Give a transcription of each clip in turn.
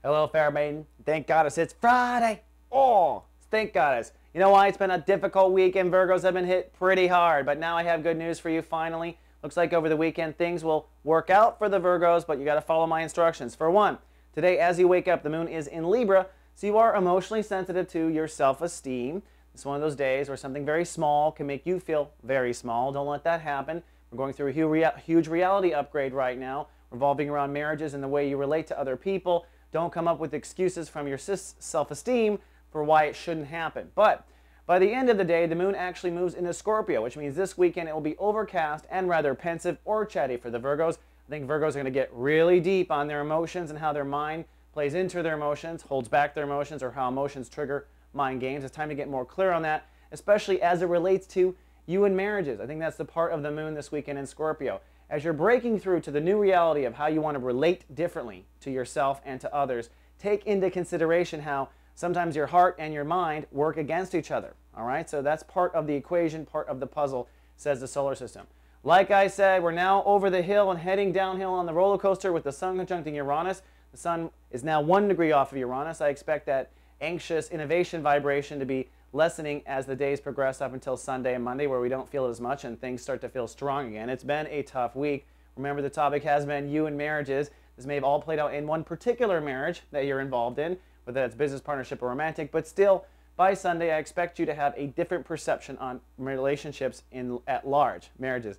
Hello, fair maiden. Thank goddess it's Friday. Oh, thank goddess. You know why? It's been a difficult week and Virgos have been hit pretty hard. But now I have good news for you finally. Looks like over the weekend things will work out for the Virgos, but you got to follow my instructions. For one, today as you wake up, the moon is in Libra, so you are emotionally sensitive to your self-esteem. It's one of those days where something very small can make you feel very small. Don't let that happen. We're going through a huge reality upgrade right now, revolving around marriages and the way you relate to other people. Don't come up with excuses from your self-esteem for why it shouldn't happen. But by the end of the day, the moon actually moves into Scorpio, which means this weekend it will be overcast and rather pensive or chatty for the Virgos. I think Virgos are going to get really deep on their emotions and how their mind plays into their emotions, holds back their emotions, or how emotions trigger mind games. It's time to get more clear on that, especially as it relates to you and marriages. I think that's the part of the moon this weekend in Scorpio. As you're breaking through to the new reality of how you want to relate differently to yourself and to others, take into consideration how sometimes your heart and your mind work against each other. All right, so that's part of the equation, part of the puzzle, says the solar system. Like I said, we're now over the hill and heading downhill on the roller coaster with the sun conjuncting Uranus. The sun is now 1 degree off of Uranus. I expect that anxious innovation vibration to be lessening as the days progress up until Sunday and Monday, where we don't feel it as much and things start to feel strong again. It's been a tough week. Remember, the topic has been you and marriages. This may have all played out in one particular marriage that you're involved in, whether it's business, partnership, or romantic, but still, by Sunday, I expect you to have a different perception on relationships at large, marriages.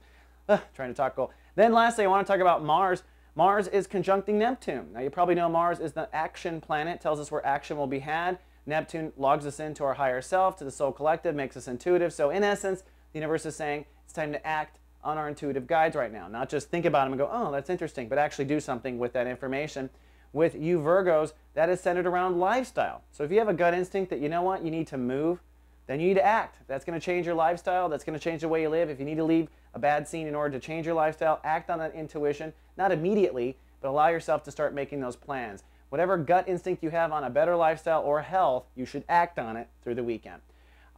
Trying to talk cool. Then lastly, I want to talk about Mars. Mars is conjuncting Neptune. Now, you probably know Mars is the action planet, tells us where action will be had. Neptune logs us into our higher self, to the soul collective, makes us intuitive. So in essence, the universe is saying it's time to act on our intuitive guides right now. Not just think about them and go, oh, that's interesting, but actually do something with that information. With you Virgos, that is centered around lifestyle. So if you have a gut instinct that, you know what, you need to move, then you need to act. If that's going to change your lifestyle, that's going to change the way you live. If you need to leave a bad scene in order to change your lifestyle, act on that intuition, not immediately, but allow yourself to start making those plans. Whatever gut instinct you have on a better lifestyle or health, you should act on it through the weekend.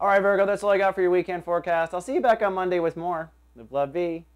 All right, Virgo, that's all I got for your weekend forecast. I'll see you back on Monday with more. Live, love, be.